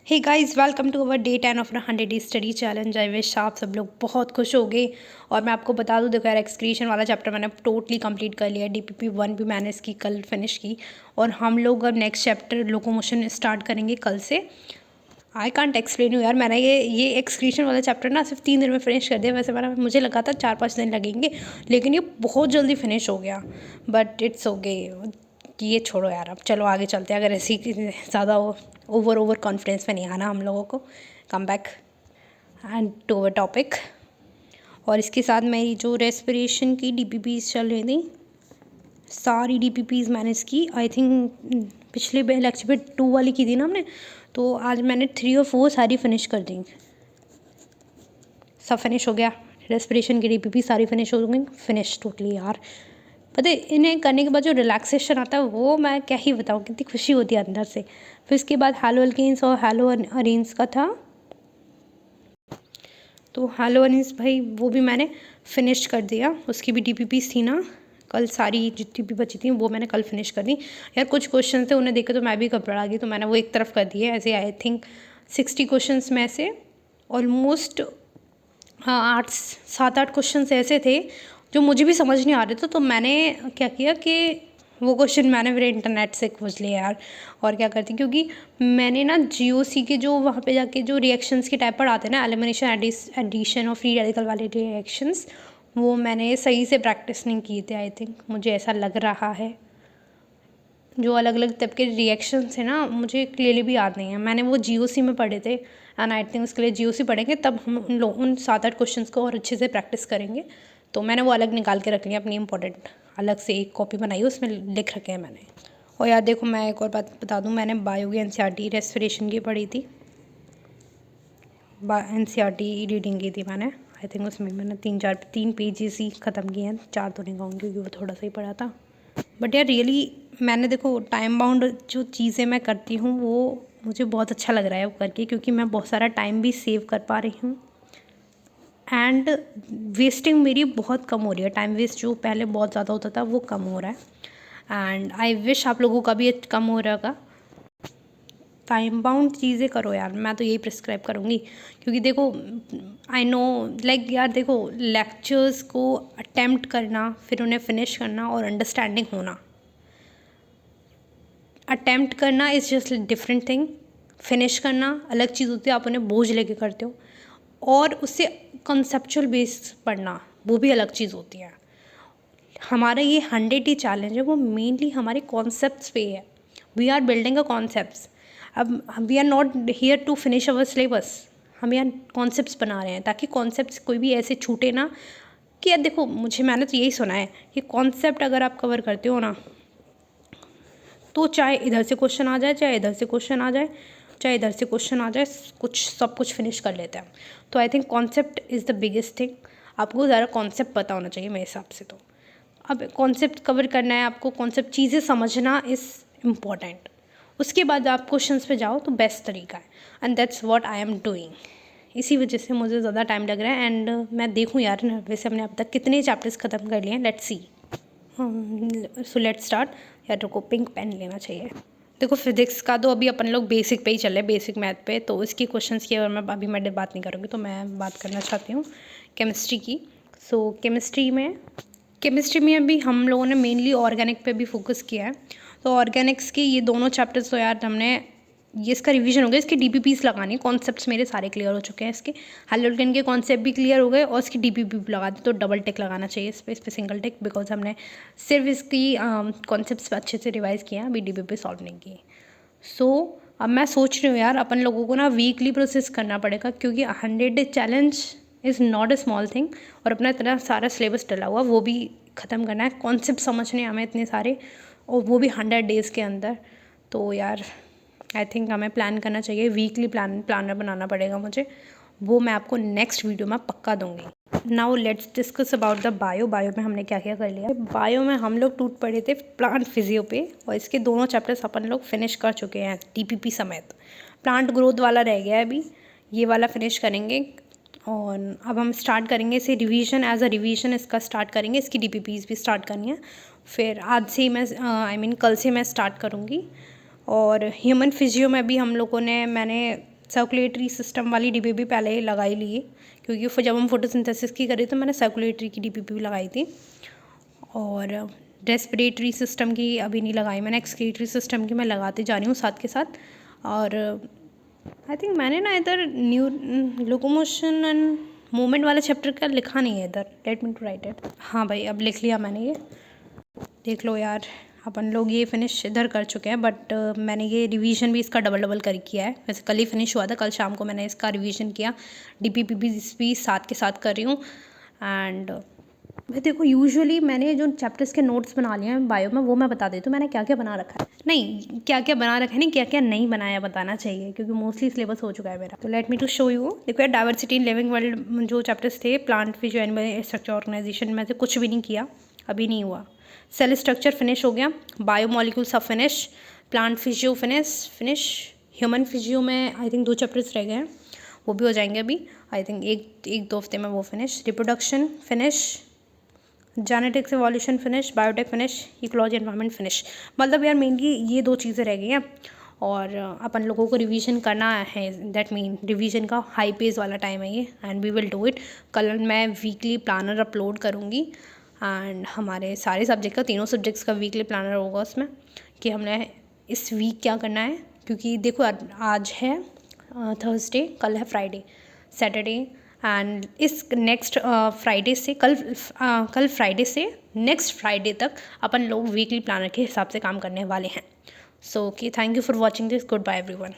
Hey guys, welcome to our day 10 of 100 day study challenge. I wish आप सब लोग बहुत खुश हो गए। और मैं आपको बता दूं, देखो यार, एक्सक्रीशन वाला चैप्टर मैंने टोटली कंप्लीट कर लिया। डीपीपी 1 भी मैंने इसकी कल फिनिश की और हम लोग अब नेक्स्ट चैप्टर लोकोमोशन स्टार्ट करेंगे कल से। आई कांट एक्सप्लेन यू यार, मैंने ये एक्सक्रीशन वाला चैप्टर ना सिर्फ 3 दिन में फिनिश कर दिया। वैसे मुझे लगा था 4-5 दिन लगेंगे, लेकिन ये बहुत जल्दी फिनिश हो गया। बट इट्स ओके, ये छोड़ो यार, अब चलो आगे चलते हैं। अगर ऐसी ज़्यादा ओवर कॉन्फिडेंस में नहीं आना हम लोगों को। Come back and to our topic. और इसके साथ मेरी जो रेस्पिरेशन की डीपीपीज चल रही थी, सारी डीपीपीज मैंने इसकी आई थिंक पिछले लेक्चर पे 2 वाली की थी ना हमने, तो आज मैंने 3 और 4 सारी फिनिश कर दी। सब फिनिश हो गया, रेस्पिरेशन की डीपीपी सारी फिनिश हो गई। फिनिश टोटली यार। पता है, इन्हें करने के बाद जो रिलैक्सेशन आता है वो मैं क्या ही बताऊँ, कितनी खुशी होती है अंदर से। फिर इसके बाद हैलो अल्केन्स और हैलो अरीन्स का था, तो हैलो अरीन्स भाई वो भी मैंने फिनिश कर दिया। उसकी भी डीपीपीस थी ना, कल सारी जितनी भी बची थी वो मैंने कल फिनिश कर दी। यार कुछ क्वेश्चन थे, उन्हें देखे तो मैं भी घबरा गई, तो मैंने वो एक तरफ कर दिए। ऐसे आई थिंक 60 क्वेश्चन में से ऑलमोस्ट 7-8 क्वेश्चन ऐसे थे जो मुझे भी समझ नहीं आ रहे थे। तो मैंने क्या किया कि वो क्वेश्चन मैंने मेरे इंटरनेट से खोज लिए यार। और क्या करती, क्योंकि मैंने ना जीओसी के जो वहाँ पे जाके जो रिएक्शंस के टाइप पढ़ाते हैं ना, एलिमिनेशन, एडिशन और फ्री रेडिकल वाले रिएक्शंस, वो मैंने सही से प्रैक्टिस नहीं किए थे। आई थिंक मुझे ऐसा लग रहा है। जो अलग अलग टाइप के रिएक्शंस हैं ना, मुझे क्लियरली भी याद नहीं है। मैंने वो जीओसी में पढ़े थे एंड आई थिंक उसके लिए जीओसी पढ़ेंगे तब हम उन 7-8 क्वेश्चंस को और अच्छे से प्रैक्टिस करेंगे। तो मैंने वो अलग निकाल के रख लिया अपनी इंपॉर्टेंट, अलग से एक कॉपी बनाई, उसमें लिख रखे हैं मैंने। और यार देखो, मैं एक और बात बता दूँ, मैंने बायो की एनसीईआरटी रेस्पिरेशन की पढ़ी थी, एनसीईआरटी रीडिंग की थी मैंने। आई थिंक उसमें मैंने 3 पेजेस ही ख़त्म किए हैं, 4 तो नहीं कहूँगी क्योंकि वो थोड़ा सा ही पढ़ा था। बट यार रियली मैंने देखो टाइम बाउंड जो चीज़ें मैं करती हूँ वो मुझे बहुत अच्छा लग रहा है वो करके, क्योंकि मैं बहुत सारा टाइम भी सेव कर पा रही हूँ एंड वेस्टिंग मेरी बहुत कम हो रही है। टाइम वेस्ट जो पहले बहुत ज़्यादा होता था वो कम हो रहा है एंड आई विश आप लोगों का भी कम हो रहा होगा। टाइम बाउंड चीज़ें करो यार, मैं तो यही प्रिस्क्राइब करूँगी। क्योंकि देखो आई नो लाइक यार, देखो लेक्चर्स को अटेम्प्ट करना, फिर उन्हें फिनिश करना और अंडरस्टैंडिंग होना। अटेम्प्ट करना is just different thing, finish करना अलग चीज़ होती है, आप उन्हें बोझ लेके करते हो। और उससे कंसेप्चुअल बेस पढ़ना वो भी अलग चीज़ होती है। हमारा ये 100 डे चैलेंज है, वो मेनली हमारे कॉन्सेप्ट्स पे है। We are building a concepts. अब we are not here to finish our syllabus, हम यहाँ कॉन्सेप्ट्स बना रहे हैं ताकि कॉन्सेप्ट्स कोई भी ऐसे छूटे ना। कि यार देखो, मैंने तो यही सुना है कि कॉन्सेप्ट अगर आप कवर करते हो ना, तो चाहे इधर से क्वेश्चन आ जाए, चाहे इधर से क्वेश्चन आ जाए, चाहे इधर से क्वेश्चन आ जाए, सब कुछ फिनिश कर लेते हैं। तो I think concept is the biggest thing. आपको ज़्यादा कॉन्सेप्ट पता होना चाहिए मेरे हिसाब से। तो अब कॉन्सेप्ट कवर करना है आपको, कॉन्सेप्ट चीज़ें समझना इज़ इम्पॉर्टेंट। उसके बाद आप क्वेश्चंस पे जाओ तो बेस्ट तरीका है and that's what I am doing. इसी वजह से मुझे ज़्यादा टाइम लग रहा है एंड मैं देखूँ यार, वैसे हमने अब तक कितने चैप्टर्स ख़त्म कर लिए हैं, let's see. So let's start. यार रुको, पिंक पेन लेना चाहिए। देखो फिजिक्स का तो अभी अपन लोग बेसिक पे ही चले, बेसिक मैथ पे, तो इसकी क्वेश्चंस की अगर मैं बात नहीं करूँगी तो मैं बात करना चाहती हूँ केमिस्ट्री की। सो केमिस्ट्री में अभी हम लोगों ने मेनली ऑर्गेनिक पे भी फोकस किया है। तो ऑर्गेनिक्स के ये दोनों चैप्टर्स तो यार हमने, ये इसका रिवीजन हो गया, इसके डीपीपीस लगानी, कॉन्सेप्ट्स मेरे सारे क्लियर हो चुके हैं। इसके हैलोजन के कॉन्सेप्ट भी क्लियर हो गए और इसकी डीपीपी भी लगा दी, तो डबल टिक लगाना चाहिए इस पर सिंगल टिक, बिकॉज हमने सिर्फ इसकी कॉन्सेप्ट्स अच्छे से रिवाइज़ किए हैं, अभी डीपीपी सॉल्व नहीं की। सो अब मैं सोच रही हूँ यार, अपन लोगों को ना वीकली प्रोसेस करना पड़ेगा, क्योंकि 100 day challenge is not a small thing. और अपना इतना सारा सिलेबस डला हुआ वो भी ख़त्म करना है, कॉन्सेप्ट समझने हमें इतने सारे, और वो भी 100 डेज़ के अंदर। तो यार आई थिंक हमें प्लान करना चाहिए, वीकली प्लानर बनाना पड़ेगा मुझे। वो मैं आपको नेक्स्ट वीडियो में पक्का दूंगी। Now let's discuss about the bio में हमने क्या क्या कर लिया। बायो में हम लोग टूट पड़े थे प्लांट फिजियो पे, और इसके दोनों चैप्टर्स अपन लोग फिनिश कर चुके हैं डीपीपी समेत। प्लांट ग्रोथ वाला रह गया है अभी, ये वाला फिनिश करेंगे। और अब हम स्टार्ट करेंगे इसे रिवीजन, एज अ रिवीजन इसका स्टार्ट करेंगे। इसकी डीपीपीज भी स्टार्ट करनी है, फिर आज से ही मैं कल से मैं स्टार्ट करूँगी। और ह्यूमन फिजियो में भी हम लोगों ने, मैंने सर्कुलेटरी सिस्टम वाली डीपीपी पहले लगा ही लिए, क्योंकि फिर जब हम फोटोसिंथेसिस की करी तो मैंने सर्कुलेटरी की डीपीपी भी लगाई थी। और रेस्पिरेटरी सिस्टम की अभी नहीं लगाई मैंने, एक्सक्रीटरी सिस्टम की मैं लगाती जा रही हूँ साथ के साथ। और आई थिंक मैंने ना इधर न्यू लोकोमोशन एंड मूवमेंट वाला चैप्टर का लिखा नहीं है इधर, let me to write it. हाँ भाई, अब लिख लिया मैंने, ये देख लो यार। अपन लोग ये फिनिश इधर कर चुके हैं, बट मैंने ये रिवीजन भी इसका डबल कर किया है। वैसे कल ही फिनिश हुआ था, कल शाम को मैंने इसका रिवीजन किया। डीपीपी भी साथ के साथ कर रही हूँ। एंड भाई देखो, यूजुअली मैंने जो चैप्टर्स के नोट्स बना लिए हैं बायो में, वो मैं बता देती हूँ मैंने क्या क्या बना रखा है। नहीं, क्या क्या बना रखा है नहीं, क्या क्या नहीं बनाया बताना चाहिए, क्योंकि मोस्टली सिलेबस हो चुका है मेरा। तो let me to show you. देखो यार, डाइवर्सिटी इन लिविंग वर्ल्ड जो चैप्टर्स थे, plant fish animal structure organisation में से कुछ भी नहीं किया, अभी नहीं हुआ। सेल स्ट्रक्चर फिनिश हो गया, बायो मॉलिक्यूल सब finish, plant physio finish, human physio में आई थिंक 2 चैप्टर्स रह गए हैं, वो भी हो जाएंगे अभी आई थिंक एक 2 हफ्ते में वो finish. Reproduction finish, genetics evolution finish, biotech finish, ecology environment finish. मतलब यार मेनली ये 2 चीज़ें रह गई हैं। और अपन लोगों को रिवीजन करना है, दैट मीन रिवीजन का हाई पेज वाला टाइम है ये, and we will do it. कल मैं वीकली प्लानर अपलोड करूँगी, एंड हमारे सारे सब्जेक्ट का, तीनों सब्जेक्ट्स का वीकली प्लानर होगा उसमें, कि हमने इस वीक क्या करना है। क्योंकि देखो आज है थर्सडे, कल है फ्राइडे, सैटरडे, एंड इस नेक्स्ट फ्राइडे से कल फ्राइडे से नेक्स्ट फ्राइडे तक अपन लोग वीकली प्लानर के हिसाब से काम करने वाले हैं। So okay, thank you for watching this, good bye everyone.